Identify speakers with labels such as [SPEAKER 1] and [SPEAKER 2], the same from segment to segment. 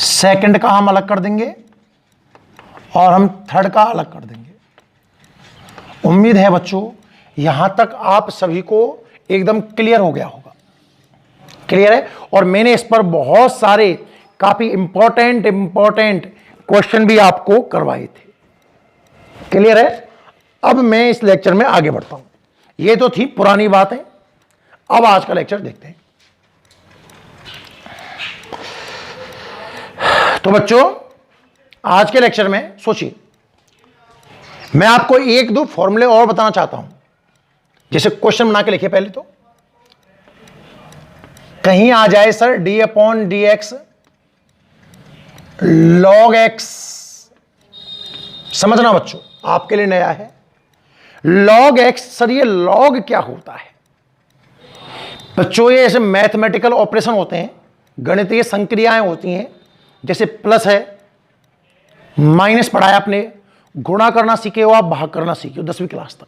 [SPEAKER 1] Second का हम अलग कर देंगे और हम थर्ड का अलग कर देंगे। उम्मीद है बच्चों यहां तक आप सभी को एकदम क्लियर हो गया होगा। क्लियर है? और मैंने इस पर बहुत सारे काफी इंपॉर्टेंट क्वेश्चन भी आपको करवाए थे। क्लियर है? अब मैं इस लेक्चर में आगे बढ़ता हूं। ये तो थी पुरानी बातें, अब आज का लेक्चर देखते हैं। तो बच्चों आज के लेक्चर में सोचिए, मैं आपको एक दो फॉर्मूले और बताना चाहता हूं। जैसे क्वेश्चन बना के लिखिए पहले तो, कहीं आ जाए सर d/dx log x, समझना बच्चों आपके लिए नया है। log x, सर ये log क्या होता है? बच्चों ये ऐसे मैथमेटिकल ऑपरेशन होते हैं, गणितीय संक्रियाएं होती हैं। जैसे प्लस है, माइनस पढ़ा है आपने, गुणा करना सीखे हो आप, भाग करना सीखे हो 10वीं क्लास तक।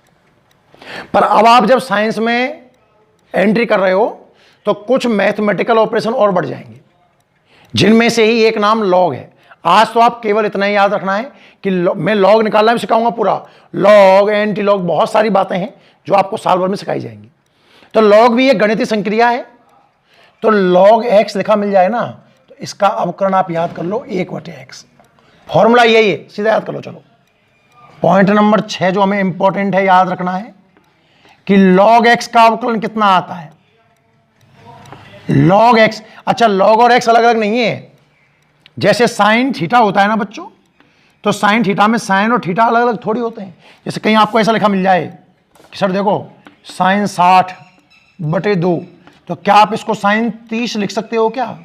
[SPEAKER 1] पर अब आप जब साइंस में एंट्री कर रहे हो तो कुछ मैथमेटिकल ऑपरेशन और बढ़ जाएंगे, जिनमें से ही एक नाम लॉग है। आज तो आप केवल इतना ही याद रखना है कि मैं लॉग निकालना भी सिखाऊंगा पूरा, लॉग, एंटी लॉग, बहुत सारी बातें हैं जो आपको साल भर में सिखाई जाएंगी। तो लॉग भी एक गणितीय संक्रिया है। तो log x लिखा मिल जाए ना, तो इसका अवकलन आप याद कर लो 1/x। फॉर्मूला यही है, सीधा याद कर लो। चलो पॉइंट नंबर 6 जो हमें इंपॉर्टेंट है याद रखना है कि log x का अवकलन कितना आता है। log x, अच्छा log और x अलग अलग नहीं है। जैसे साइन थीटा होता है ना बच्चों, तो साइन थीटा में साइन और थीटा अलग अलग थोड़ी होते हैं। जैसे कहीं आपको ऐसा लिखा मिल जाए कि सर देखो साइन 60/2, तो क्या आप इसको साइन 30 लिख सकते हो क्या?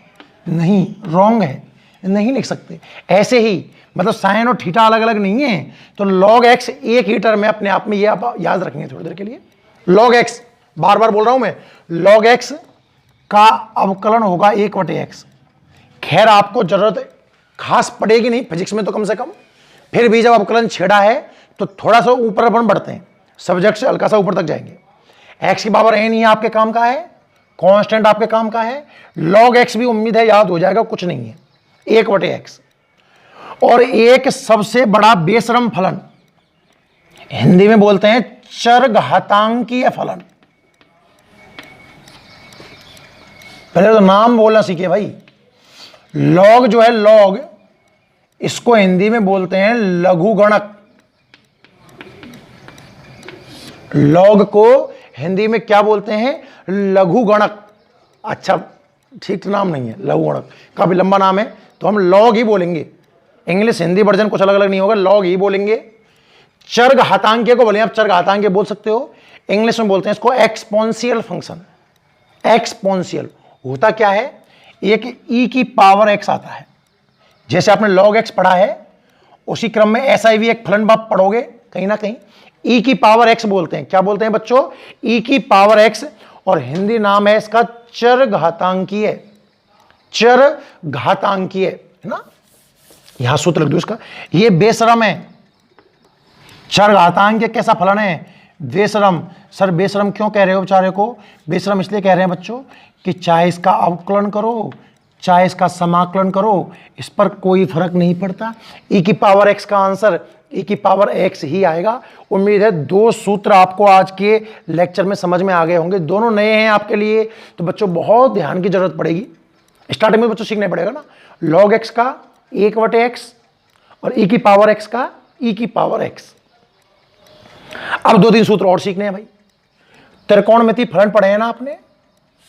[SPEAKER 1] नहीं, रॉन्ग है, नहीं लिख सकते। ऐसे ही मतलब साइन और थीटा अलग अलग नहीं है। तो log x एक ही टर्म है अपने आप में, ये आप याद रखेंगे थोड़ी देर के लिए। log x, बार बार बोल रहा हूं मैं, log x का अवकलन होगा 1/x। खैर आपको जरूरत खास पड़ेगी नहीं फिजिक्स में तो कम से कम, फिर भी जब अवकलन छेड़ा है तो थोड़ा सा ऊपर अपन बढ़ते हैं, सब्जेक्ट से हल्का सा ऊपर तक जाएंगे। x की पावर n ही आपके काम का है, कांस्टेंट आपके काम का है। log x भी उम्मीद है याद हो जाएगा, कुछ नहीं है, 1/x। और एक सबसे बड़ा बेशरम फलन, हिंदी में बोलते हैं चरघातांकीय फलन। पहले तो नाम बोलना सीखिए भाई। log जो है log, इसको हिंदी में बोलते हैं लघुगणक। log को हिंदी में क्या बोलते हैं? लघुगणक। अच्छा ठीक नाम नहीं है लघुगणक, काफी लंबा नाम है, तो हम log ही बोलेंगे। इंग्लिश हिंदी वर्जन कुछ अलग अलग नहीं होगा, log ही बोलेंगे। चरघातांकीय को बोले आप चरघातांकीय बोल सकते हो, इंग्लिश में बोलते हैं इसको एक्सपोनेंशियल फंक्शन। एक्सपोनेंशियल होता क्या है? एक e की पावर x आता है। जैसे आपने log x पढ़ा है, उसी क्रम में ऐसा भी एक फलन आप पढ़ोगे कहीं ना कहीं, e की पावर x बोलते हैं। क्या बोलते हैं बच्चों? e की पावर x, और हिंदी नाम है इसका चरघातांकीय। चरघातांकीय है ना, यहां सूत्र लिख दो इसका। ये बेशरम है। चरघातांकीय कैसा फलन है? बेशरम। सर बेशरम क्यों कह रहे हो बेचारे को? बेशरम इसलिए कह रहे हैं बच्चों कि चाहे इसका अवकलन करो चाहे इसका समाकलन करो, इस पर कोई फर्क नहीं पड़ता। e की पावर x का आंसर e की पावर x ही आएगा। उम्मीद है दो सूत्र आपको आज के लेक्चर में समझ में आ गए होंगे। दोनों नए हैं आपके लिए, तो बच्चों बहुत ध्यान की जरूरत पड़ेगी। स्टार्टिंग में बच्चों सीखना पड़ेगा ना, log x का 1/x और e की पावर x का e की पावर x। अब 2-3 सूत्र और सीखने हैं भाई। त्रिकोणमिति फलन पढ़े हैं ना आपने,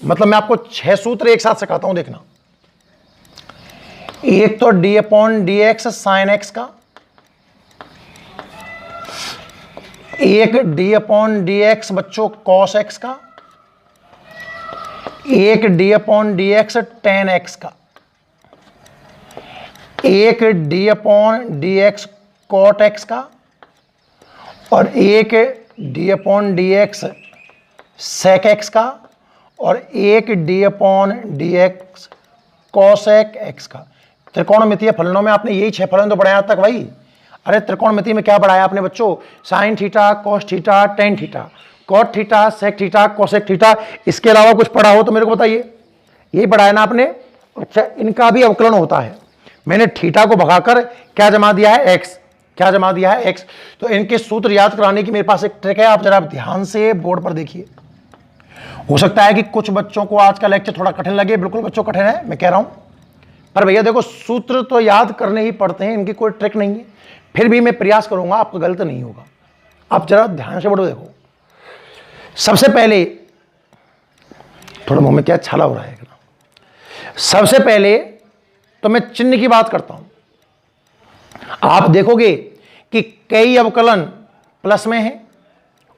[SPEAKER 1] मतलब मैं आपको 6 सूत्र एक साथ सिखाता हूं, देखना। एक तो d/dx sin x का, एक d/dx बच्चों cos x का, एक d/dx tan x का, एक d/dx cot x का, और एक d/dx sec x का, और एक d/dx cosec x का। त्रिकोणमितीय फलनों में आपने यही 6 फलन तो पढ़ाया आज तक भाई। अरे त्रिकोणमिति में क्या पढ़ाया आपने बच्चों? Sine theta, cos theta, tan theta, cot theta, sec theta, cosec theta. इसके अलावा कुछ पढ़ा हो तो मेरे को बताइए। यही पढ़ाया ना आपने? अच्छा, इनका भी अवकलन होता है। मैंने थीटा को भगाकर क्या जमा दिया है, एक्स। क्या जमा दिया है, एक्स। तो इनके सूत्र याद कराने की मेरे पास एक ट्रिक है, आप जरा ध्यान से बोर्ड पर देखिए। हो सकता है कि कुछ बच्चों को आज का लेक्चर थोड़ा कठिन लगे, बिल्कुल बच्चों कठिन है मैं कह रहा हूं, पर भैया देखो सूत्र तो याद करने ही पड़ते हैं, इनकी कोई ट्रिक नहीं है। फिर भी मैं प्रयास करूंगा, आपका गलत नहीं होगा। आप जरा ध्यान से बोर्ड देखो। सबसे पहले थोड़ा मुंह में क्या छाला हो रहा है, सबसे पहले तो मैं चिन्ह की बात करता हूं। आप देखोगे कि कई अवकलन प्लस में है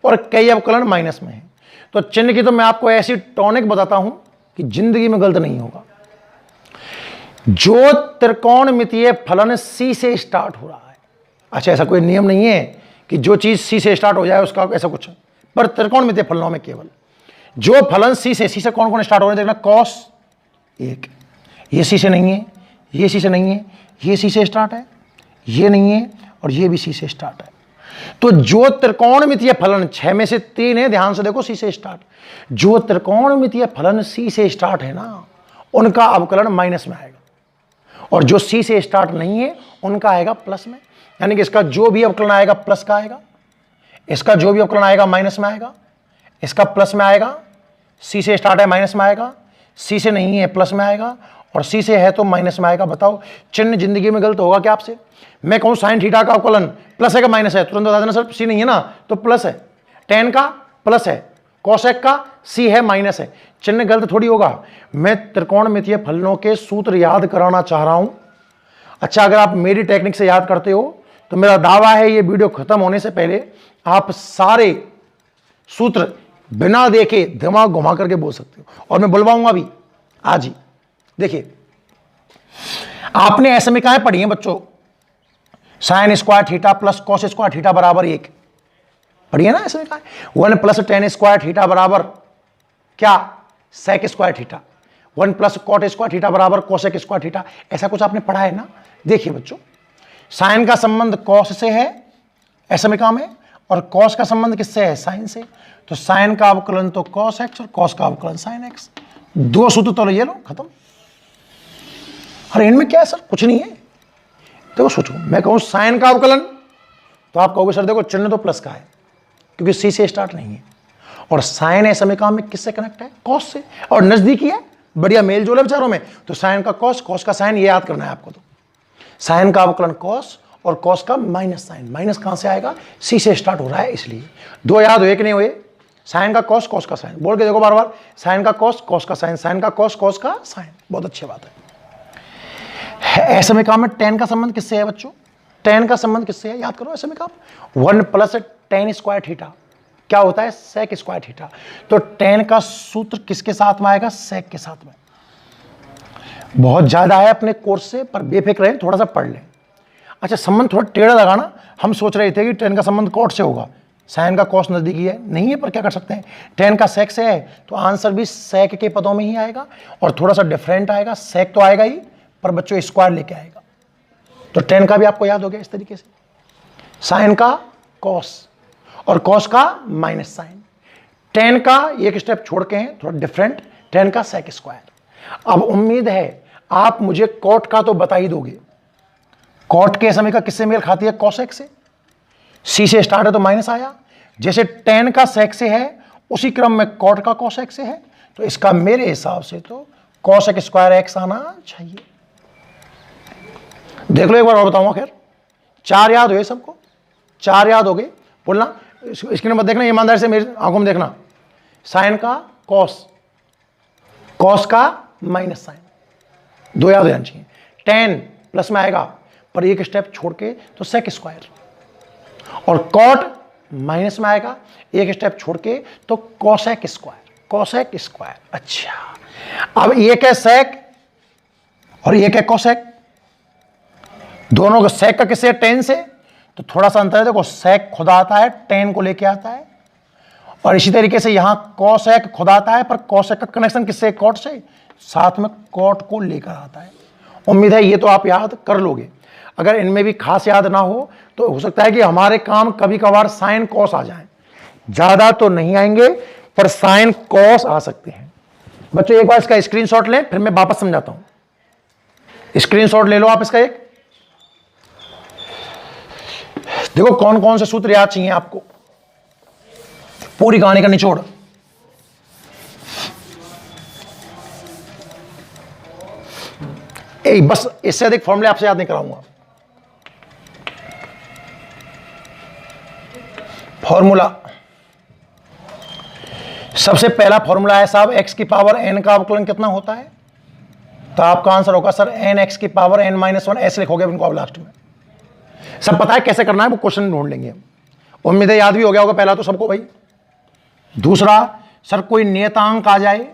[SPEAKER 1] और कई अवकलन माइनस में है, तो चिन्ह की तो मैं आपको ऐसी टॉनिक बताता हूं कि जिंदगी में गलत नहीं होगा। जो त्रिकोणमितीय फलन सी से स्टार्ट हो रहा है, अच्छा ऐसा कोई नियम नहीं है कि जो चीज सी से स्टार्ट हो जाए उसका ऐसा कुछ, पर त्रिकोणमितीय फलनों में केवल जो फलन सी से कौन कौन स्टार्ट हो रहे हैं देखना। कॉस एक, ये सी से नहीं है, ये सी से नहीं है, ये सी से स्टार्ट है, ये नहीं है और ये भी सी से स्टार्ट है। तो जो त्रिकोणमितीय फलन 6 में से 3 है, ध्यान से देखो, सी से स्टार्ट। जो त्रिकोणमितीय फलन सी से स्टार्ट है ना, उनका अवकलन माइनस में आएगा, और जो सी से स्टार्ट नहीं है उनका आएगा प्लस में। यानी कि इसका जो भी अवकलन आएगा प्लस का आएगा, इसका जो भी अवकलन आएगा माइनस में आएगा, इसका प्लस में आएगा। सी से स्टार्ट है माइनस में आएगा, सी से नहीं है प्लस में आएगा, और सी से है तो माइनस में आएगा। बताओ चिन्ह जिंदगी में गलत होगा क्या आपसे? मैं कहूं साइन थीटा का अवकलन प्लस है का माइनस है, तुरंत बता देना सर सी नहीं है ना तो प्लस है। टेन का प्लस है, कोसेक का सी है माइनस है, चिन्ह गलत थोड़ी होगा। मैं त्रिकोणमितीय फलनों के सूत्र याद कराना चाह रहा हूं। अच्छा, अगर आप मेरी टेक्निक से याद करते हो तो मेरा दावा है ये वीडियो खत्म होने से पहले आप सारे सूत्र बिना देखे दिमाग घुमा करके बोल सकते हो, और मैं बुलवाऊंगा भी आज ही। देखिए, आपने ऐसे में कहा पढ़ी है बच्चों, sine square theta plus cos square theta बराबर 1 पढ़ी है ना। ऐसे में कहा 1 प्लस टेन स्क्वायर थीटा बराबर क्या, sec square theta. 1 plus cot square theta बराबर कोसेक स्क्वायर थीटा, ऐसा कुछ आपने पढ़ा है ना। देखिए बच्चों, साइन का संबंध कॉस से है ऐसे में काम है, और कॉस का संबंध किससे है, साइन से। तो साइन का अवकलन तो कॉस एक्स और कॉस का अवकलन साइन एक्स। दो सूत्र तो ये लो खत्म। अरे इनमें क्या है सर, कुछ नहीं है। देखो सोचो, मैं कहूं साइन का अवकलन तो आप कहोगे सर देखो चिन्ह तो प्लस का है क्योंकि सी से स्टार्ट नहीं है, और साइन ऐसे में काम में किससे कनेक्ट है, कॉस से, और नजदीकी है, बढ़िया मेल जोल है विचारों में। तो साइन का कॉस, कॉस का साइन, ये याद करना है आपको। तो साइन का अवकलन कॉस और कॉस का माइनस साइन। माइनस कहां से आएगा, सी से स्टार्ट हो रहा है इसलिए। दो याद हुए कि नहीं हुए, साइन का कॉस कॉस का साइन, बोल के देखो बार बार, साइन का कॉस कॉस का साइन, साइन का कॉस कॉस का साइन। बहुत अच्छी बात है। ऐसे में काम में टेन का संबंध किससे है बच्चों, टेन का संबंध किससे है, याद करो। ऐसे में काम 1 प्लस टेन स्क्वायर थीटा क्या होता है, सेक स्क्वायर थीटा। तो टेन का सूत्र किसके साथ में आएगा, सेक के साथ में। बहुत ज्यादा है अपने कोर्स से, पर बेफिक्र रहें, थोड़ा सा पढ़ लें। अच्छा, संबंध थोड़ा टेढ़ा लगाना। हम सोच रहे थे कि टेन का संबंध कॉट से होगा, साइन का कॉस नजदीकी है, नहीं है, पर क्या कर सकते हैं, टेन का सेक से है तो आंसर भी सेक के पदों में ही आएगा, और थोड़ा सा डिफरेंट आएगा। सेक तो आएगा ही, पर बच्चों स्क्वायर लेके आएगा। तो टेन का भी आपको याद हो गया इस तरीके से, साइन का कॉस और कॉस का माइनस साइन। टेन का एक स्टेप छोड़ के हैं, थोड़ा डिफरेंट, टेन का सेक स्क्वायर। अब उम्मीद है आप मुझे कॉट का तो बता ही दोगे। कॉट के समय का किससे मेल खाती है, कॉसेक से। सी से स्टार्ट है तो माइनस आया, जैसे टेन का सेक से है उसी क्रम में कॉट का कॉसेक से है, तो इसका मेरे हिसाब से तो कॉसेक स्क्वायर एक्स आना चाहिए। देख लो एक बार और बताऊंगा। खैर 4 याद हुए सबको, 4 याद हो गए, बोलना स्क्रीन पर देखना, ईमानदारी से मेरी आंखों में देखना। साइन का कॉस, कॉस का माइनस साइन, 2 याद हो जाना चाहिए। टेन प्लस में आएगा पर एक स्टेप छोड़ के तो सेक स्क्वायर, और कॉट माइनस में आएगा एक स्टेप छोड़ के तो कोसेक स्क्वायर, कोसेक स्क्वायर। अच्छा, अब एक है सेक और एक है कोसेक, दोनों का सेक का किससे, टेन से, तो थोड़ा सा अंतर है। देखो सेक खुद आता है, टेन को लेके आता है, और इसी तरीके से यहां कोसेक खुद आता है, पर कोसेक का कनेक्शन किससे, कॉट से, साथ में कॉट को लेकर आता है। उम्मीद है ये तो आप याद कर लोगे। अगर इनमें भी खास याद ना हो तो हो सकता है कि हमारे काम कभी कभार साइन कॉस आ जाए, ज्यादा तो नहीं आएंगे पर साइन कॉस आ सकते हैं। बच्चों एक बार इसका स्क्रीनशॉट लें, फिर मैं वापस समझाता हूं। स्क्रीनशॉट ले लो आप इसका एक। देखो कौन कौन से सूत्र याद चाहिए आपको, पूरी कहानी का निचोड़। बस इससे अधिक फॉर्मूले आपसे याद नहीं कराऊंगा। फॉर्मूला, सबसे पहला फॉर्मूला है साहब, x की पावर n का अवकलन कितना होता है? तो आपका आंसर होगा सर n x की पावर n-1, ऐसे लिखोगे इनको आप लास्ट में। सब पता है कैसे करना है, वो क्वेश्चन ढूंढ लेंगे हम। उम्मीद है याद भी हो गया होगा पहला तो सबको भाई। दूसरा सर, कोई नियतांक आ जाए,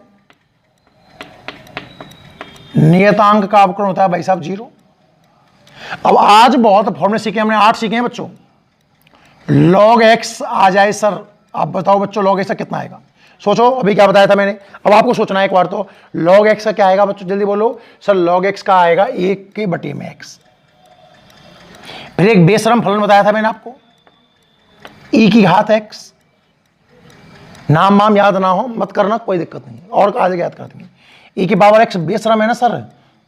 [SPEAKER 1] नियतांक का अवकलन होता है भाई साहब 0। अब आज बहुत फॉर्मूले सीखे हमने, 8 सीखे हैं बच्चों। log x आ जाए सर, आप बताओ बच्चों log x का कितना आएगा? सोचो, अभी क्या बताया था मैंने, अब आपको सोचना है एक बार तो। log x का क्या आएगा बच्चों, जल्दी बोलो सर। log x का आएगा 1/x। फिर एक बेशरम फलन बताया था मैंने आपको, e की घात x। नाम वाम याद ना हो मत करना, कोई दिक्कत नहीं, और आगे याद कर देंगे। e की पावर x बेशरम है ना सर,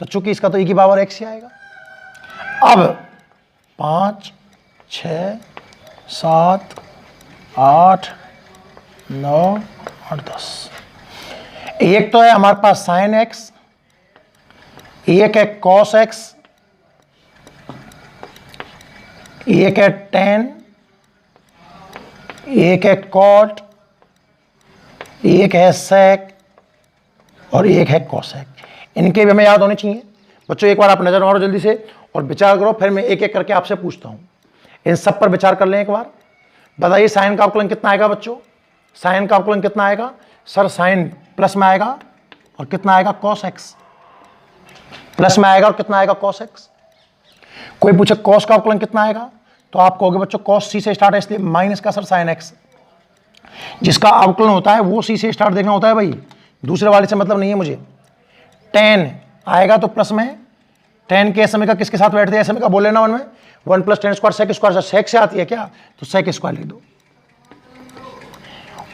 [SPEAKER 1] तो चूंकि इसका तो e की पावर x ही आएगा। अब 5, 6, 7, 8, 9 और 10। एक तो है हमारे पास sin x, एक है cos x, एक है tan, एक है cot, एक है sec और एक है cosec। इनके भी हमें याद होने चाहिए बच्चों। एक बार आप नजर मारो जल्दी से और विचार करो, फिर मैं एक एक करके आपसे पूछता हूं। इन सब पर विचार कर लें एक बार। बताइए साइन का अवकलन कितना आएगा बच्चों? साइन का अवकलन कितना आएगा सर? साइन प्लस में आएगा और कितना आएगा? cos x प्लस में आएगा और कितना आएगा? cos x। कोई पूछे cos का अवकलन कितना आएगा, तो आप कहोगे बच्चों cos c से स्टार्ट है इसलिए माइनस का सर sin x। जिसका अवकलन होता है वो c से स्टार्ट देखना होता है भाई, दूसरे वाले से मतलब नहीं है मुझे। tan आएगा तो प्लस में, tan के समीकरण किसके साथ बैठते हैं? समीकरण बोल लेना 1 में, 1 + tan square sec square, sec से आती है क्या, तो sec स्क्वायर लिख दो।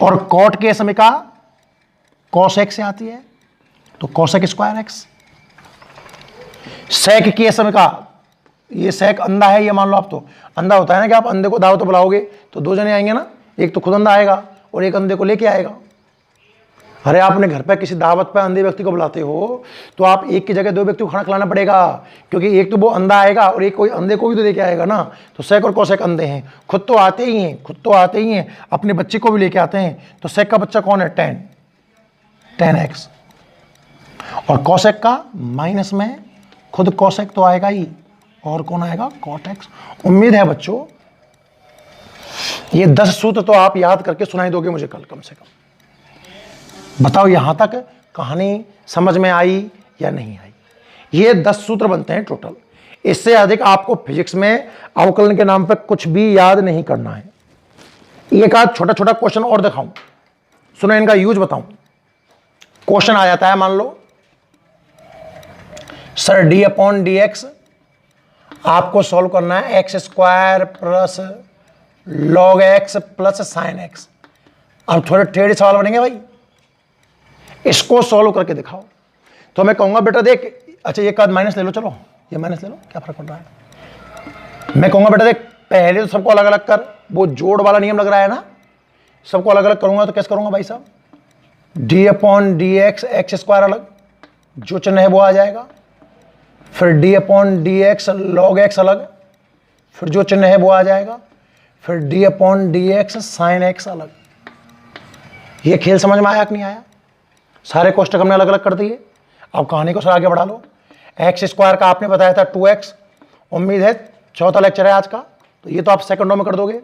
[SPEAKER 1] और cot के समीकरण cos x से आती है तो cosec स्क्वायर x। sec की समीकरण, ये sec अंधा है, ये मान लो आप, तो अंधा होता है ना कि आप अंधे को दावत बुलाओगे तो 2 जने आएंगे ना, एक तो खुद अंधा आएगा और एक अंधे को लेके आएगा। अरे आपने घर पर किसी दावत पर अंधे व्यक्ति को बुलाते हो तो आप एक की जगह 2 व्यक्ति को खाना खिलाना पड़ेगा, क्योंकि एक तो वो अंधा आएगा और एक कोई अंधे को भी तो लेके आएगा ना। तो sec और cosec अंधे हैं, खुद तो आते ही हैं, अपने बच्चे को भी लेके आते हैं। तो sec का बच्चा कौन है? tan x। और cosec का माइनस में खुद cosec तो आएगा ही, और कौन आएगा? cot x। उम्मीद है बच्चों ये 10 सूत्र तो आप याद करके सुनाई दोगे मुझे कल कम से कम। बताओ यहां तक कहानी समझ में आई या नहीं आई? ये 10 सूत्र बनते हैं टोटल। इससे अधिक आपको फिजिक्स में अवकलन के नाम पर कुछ भी याद नहीं करना है। एक आध छोटा छोटा क्वेश्चन और दिखाऊं, सुनो इनका यूज बताऊं। क्वेश्चन आ जाता है, मान लो सर d/dx आपको सॉल्व करना है x² + log x + sin x। अब थोड़े टेढ़े सवाल बनेंगे भाई, इसको सॉल्व करके दिखाओ। तो मैं कहूंगा बेटा देख, अच्छा ये कद माइनस ले लो, चलो ये माइनस ले लो, क्या फर्क पड़ रहा है। मैं कहूंगा बेटा देख, पहले तो सबको अलग अलग कर, वो जोड़ वाला नियम लग रहा है ना, सबको अलग अलग करूंगा तो कैसे करूंगा भाई साहब? d/dx x² अलग, जो चिन्ह है वो आ जाएगा। फिर d/dx log x अलग, फिर जो चिन्ह है वो आ जाएगा। फिर d/dx sin x अलग। ये खेल समझ में आया कि नहीं आया? सारे कोष्टक हमने अलग अलग कर दिए। अब कहानी को सर आगे बढ़ा लो। x² का आपने बताया था 2x, उम्मीद है चौथा लेक्चर है आज का, तो ये तो आप सेकंडों में कर दोगे।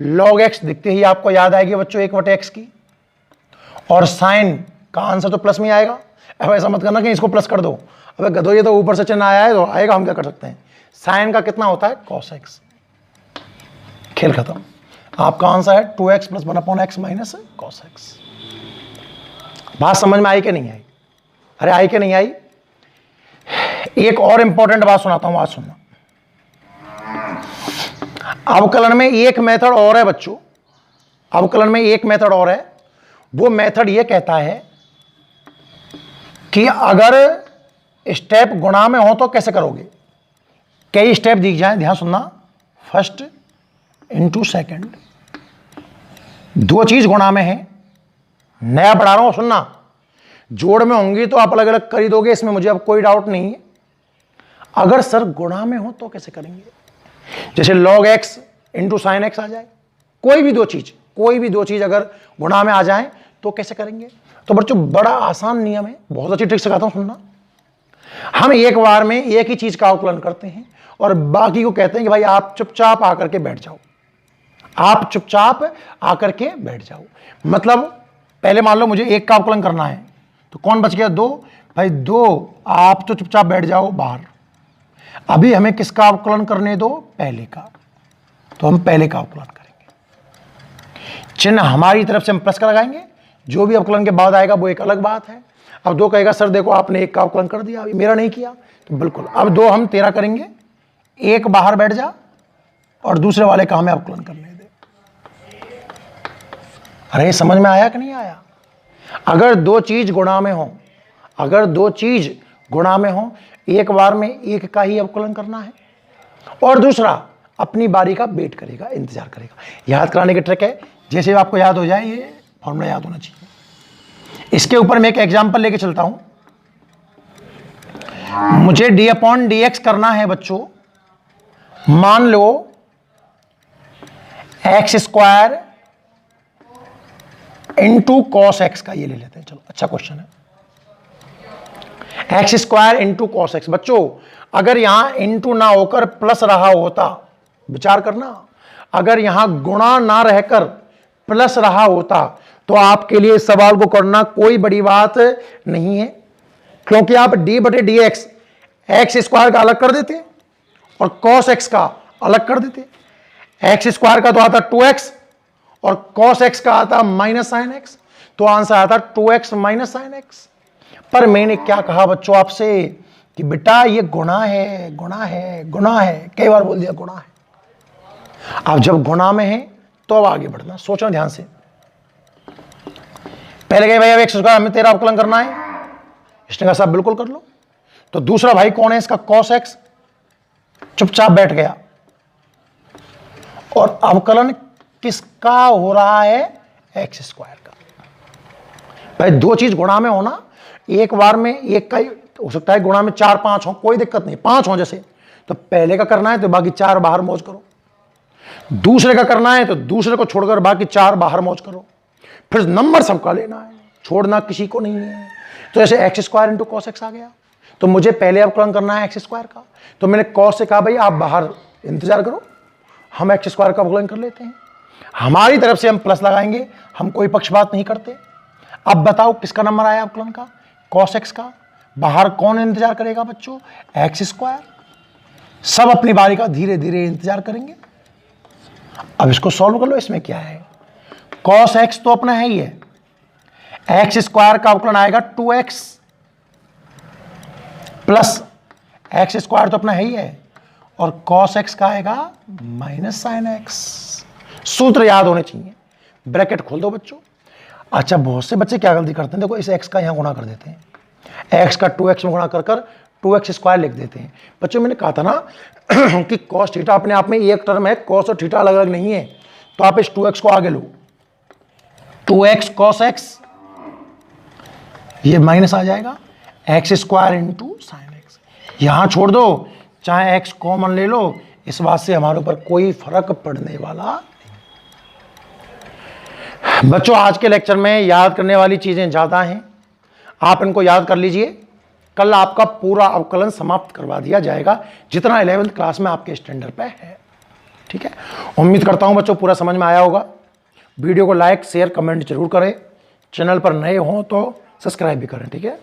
[SPEAKER 1] log x दिखते ही आपको याद आएगी बच्चों 1/x की, और साइन का आंसर तो प्लस में आएगा। अब ऐसा मत करना कि इसको प्लस कर दो, अबे गधो ये तो ऊपर से चिन्ह आया है तो आएगा, हम क्या कर सकते हैं। साइन का कितना होता है? cos x। खेल खत्म। आपका आंसर है 2x + 1/x - cos x। बात समझ में आई कि नहीं आई? अरे आई कि नहीं आई? एक और इंपॉर्टेंट बात सुनाता हूं, आज सुनना। अवकलन में एक मेथड और है बच्चों, अवकलन में एक मेथड और है। वो मेथड ये कहता है कि अगर स्टेप गुणा में हो तो कैसे करोगे? कई स्टेप दिख जाए, ध्यान सुनना। फर्स्ट इंटू सेकेंड, दो चीज गुणा में है, नया पढ़ा रहा हूं, सुनना। जोड़ में होंगी तो आप अलग अलग कर ही दोगे, इसमें मुझे अब कोई डाउट नहीं है। अगर सर गुणा में हो तो कैसे करेंगे? जैसे log x into sine x आ जाए, कोई भी दो चीज अगर गुणा में आ जाए तो कैसे करेंगे? तो बच्चों बड़ा आसान नियम है, बहुत अच्छी ट्रिक सिखाता हूं, सुनना। हम एक बार में एक ही चीज का आकलन करते हैं और बाकी को कहते हैं कि भाई आप चुपचाप आकर के बैठ जाओ, आप चुपचाप आकर के बैठ जाओ। मतलब पहले मान लो मुझे एक का आकलन करना है, तो कौन बच गया? दो। भाई दो, आप तो चुपचाप बैठ जाओ बाहर। अभी हमें किसका आकलन करने दो? पहले का। तो हम पहले का आकलन करेंगे, चिन्ह हमारी तरफ से हम प्लस का लगाएंगे, जो भी आकलन के बाद आएगा वो एक अलग बात है। अब दो कहेगा सर देखो आपने एक का आकलन कर दिया, अभी मेरा नहीं किया, तो बिल्कुल अब दो हम 13 करेंगे, एक बाहर बैठ जा और दूसरे वाले का हमें आकलन करने दे। अरे समझ में आया कि नहीं आया? अगर दो चीज गुणा में हो, एक बार में एक का ही आकलन करना है और दूसरा अपनी बारी का वेट करेगा, इंतजार करेगा। याद कराने की ट्रिक है, जैसे आपको याद हो जाए, ये फॉर्मूला याद होना चाहिए। इसके ऊपर मैं एक एग्जांपल लेके चलता हूं। मुझे d/dx करना है बच्चों। मान लो x² इंटू कॉस एक्स का, ये ले लेते हैं, चलो अच्छा क्वेश्चन है। x² into cos x. बच्चों अगर यहां इंटू ना होकर प्लस रहा होता, विचार करना, अगर यहां गुणा ना रहकर प्लस रहा होता तो आपके लिए इस सवाल को करना कोई बड़ी बात नहीं है, क्योंकि आप d/dx x² का अलग कर देते और cos x का अलग कर देते। x² का तो आता 2x और cos x का आता माइनस साइन एक्स, तो आंसर आता 2x माइनस साइन एक्स। पर मैंने क्या कहा बच्चों आपसे कि बेटा ये गुणा है, कई बार बोल दिया गुणा है। अब जब गुणा में है तो अब आगे बढ़ना, सोचना ध्यान से। पहले कहे भाई अब x² हमें 13 अवकलन करना है, इसने कहा साहब बिल्कुल कर लो। तो दूसरा भाई कौन है इसका? cos x, चुपचाप बैठ गया। और अवकलन किसका हो रहा है? x² का। भाई दो चीज गुणा में होना, एक बार में एक का ही हो सकता है, गुणा में 4-5 हो, कोई दिक्कत नहीं, 5 हो जैसे, तो पहले का करना है तो बाकी 4 बाहर मौज करो। दूसरे का करना है तो दूसरे को छोड़कर बाकी 4 बाहर मौज करो। फिर नंबर सबका लेना है, छोड़ना किसी को नहीं है। तो जैसे x² इंटू कॉस एक्स आ गया, तो मुझे पहले अवकलन करना है x² का, तो मैंने कॉस से कहा भाई आप बाहर इंतजार करो, हम x² का अवकलन कर लेते हैं। हमारी तरफ से हम प्लस लगाएंगे, हम कोई पक्षपात नहीं करते। अब बताओ किसका नंबर आया अवकलन का? cos x का। बाहर कौन इंतजार करेगा बच्चों? x²। सब अपनी बारी का धीरे धीरे इंतजार करेंगे। अब इसको सॉल्व कर लो, इसमें क्या है? cos x तो अपना है ही है, x² का अवकलन आएगा 2x प्लस x² तो अपना है ही है, और cos x का आएगा माइनस साइन एक्स। सूत्र याद होने चाहिए, ब्रैकेट खोल दो बच्चों। अच्छा बहुत से बच्चे क्या गलती करते हैं, देखो इस x का यहां गुणा कर देते हैं, x का 2x में गुणा कर 2x² लिख देते हैं। बच्चों मैंने कहा था ना कि cos थीटा अपने आप में एक टर्म है, cos और थीटा अलग अलग नहीं है, तो आप इस 2x को आगे लो, 2x cos x, ये माइनस आ जाएगा x² इंटू साइन एक्स। यहां छोड़ दो, चाहे x कॉमन ले लो, इस बात से हमारे ऊपर कोई फर्क पड़ने वाला नहीं। बच्चों आज के लेक्चर में याद करने वाली चीजें ज्यादा हैं, आप इनको याद कर लीजिए। कल आपका पूरा अवकलन समाप्त करवा दिया जाएगा, जितना 11वीं क्लास में आपके स्टैंडर्ड पे है। ठीक है, उम्मीद करता हूं बच्चों पूरा समझ में आया होगा। वीडियो को लाइक शेयर कमेंट जरूर करें, चैनल पर नए हों तो सब्सक्राइब भी करें। ठीक है।